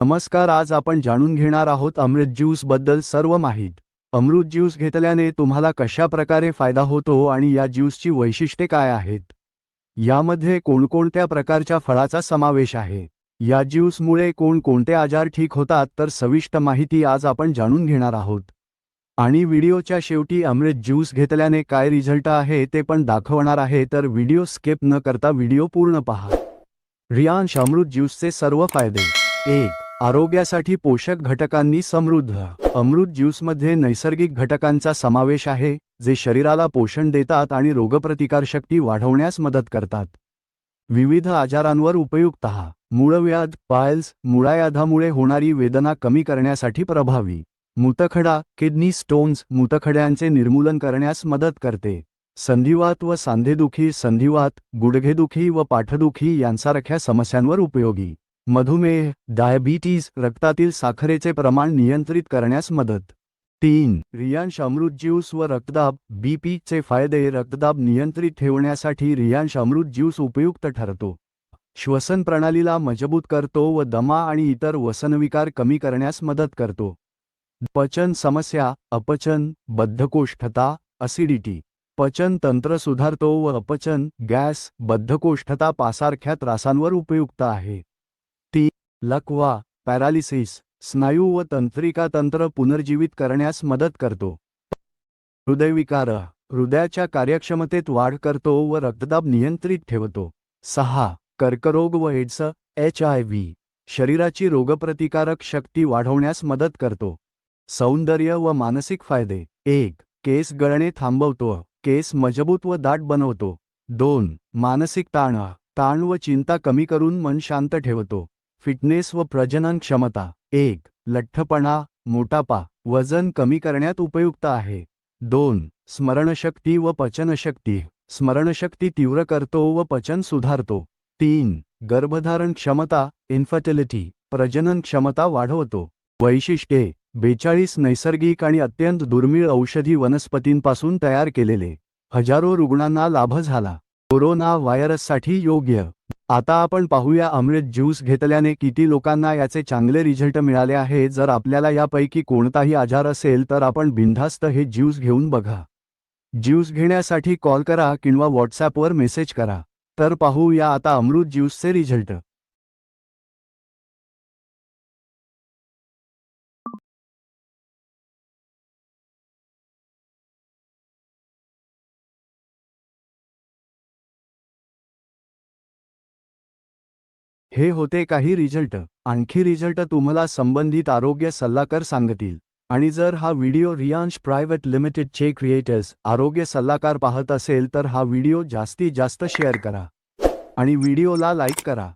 नमस्कार, आज आपण जाणून घेणार आहोत अमृत ज्यूस बद्दल सर्व माहिती। अमृत ज्यूस घेतल्याने तुम्हाला कशा प्रकारे फायदा होतो आणि या ज्यूसची वैशिष्ट्ये काय आहेत। यामध्ये कोणकोणत्या प्रकारच्या फळाचा समावेश आहे, या ज्यूसमुळे कोणकोणते आजार ठीक होतात, तर सविस्तर माहिती आज आपण जाणून घेणार आहोत। आणि व्हिडिओच्या शेवटी अमृत ज्यूस घेतल्याने काय रिझल्ट आहे ते पण दाखवणार आहे, तर व्हिडिओ स्किप न करता व्हिडिओ पूर्ण पहा। रियांश, अमृत ज्यूसचे सर्व फायदे। 1. आरोग्यासाठी पोषक घटकांनी समृद्ध। अमृत ज्यूसमध्ये नैसर्गिक घटकांचा समावेश आहे, जे शरीराला पोषण देतात आणि रोगप्रतिकारशक्ती वाढवण्यास मदत करतात। विविध आजारांवर उपयुक्त। मूळव्याध, पायल्स, मूळव्याधामुळे होणारी वेदना कमी करण्यासाठी प्रभावी। मूतखडा, किडनी स्टोन्स, मूतखड्यांचे निर्मूलन करण्यास मदत करते। संधिवात व सांधेदुखी, संधिवात, गुडघेदुखी व पाठदुखी यांसारख्या समस्यांवर उपयोगी। मधुमेह, डायबिटीज, रक्तातील साखरेचे प्रमाण नियंत्रित करण्यास मदत। 3. रियांश, अमृत ज्यूस व रक्तदाब, बीपी चे फायदे। रक्तदाब नियंत्रित ठेवण्यासाठी रियांश अमृत ज्यूस उपयुक्त ठरतो। श्वसन प्रणालीला मजबूत करतो व दमा आणि इतर वसनविकार कमी करण्यास मदत करतो। पचन समस्या, अपचन, बद्धकोष्ठता, ॲसिडिटी, पचन तंत्र सुधारतो व अपचन, गॅस, बद्धकोष्ठता पासारख्या त्रासांवर उपयुक्त आहे। 3. लकवा, पॅरालिसिस, स्नायू व तंत्रिका तंत्र पुनर्जीवित करण्यास मदत करतो। हृदयविकार, हृदयाच्या कार्यक्षमतेत वाढ करतो व रक्तदाब नियंत्रित ठेवतो। 6. कर्करोग व एड्स, HIV, शरीराची रोगप्रतिकारक शक्ती वाढवण्यास मदत करतो। सौंदर्य व मानसिक फायदे। 1. केस गळणे थांबवतो, केस मजबूत व दाट बनवतो। 2. मानसिक ताण व चिंता कमी करून मन शांत ठेवतो। फिटनेस व प्रजनन क्षमता। 1. लठ्ठपणा, मोटापा, वजन कमी करण्यात उपयुक्त आहे। 2. स्मरणशक्ती व पचनशक्ती, स्मरणशक्ती तीव्र करतो व पचन सुधारतो। 3. गर्भधारण क्षमता, इन्फर्टिलिटी, प्रजनन क्षमता वाढवतो। वैशिष्ट्ये: 42 नैसर्गिक आणि अत्यंत दुर्मिळ औषधी वनस्पतींपासून तयार केलेले, हजारो रुग्णांना लाभ झाला। कोरोना व्हायरससाठी योग्य। आता आपण पाहूया अमृत ज्यूस घेतल्याने किती लोकांना याचे चांगले रिझल्ट मिळाले आहे। जर आपल्याला यापैकी कोणताही आजार असेल तर आपण बिनधास्त हे ज्यूस घेऊन बघा। ज्यूस घेण्यासाठी कॉल करा किंवा व्हॉट्सॲपवर मेसेज करा। तर पाहूया आता अमृत ज्यूसचे रिझल्ट। हे होते काही रिझल्ट। आणखी रिझल्ट तुम्हाला संबंधित आरोग्य सल्लागार सांगतील। आणि जर हा व्हिडिओ रियांश प्रायव्हेट लिमिटेड चे क्रिएटर्स आरोग्य सल्लागार पाहत असेल तर हा व्हिडिओ जास्तीत जास्त शेअर करा आणि व्हिडिओला लाईक करा।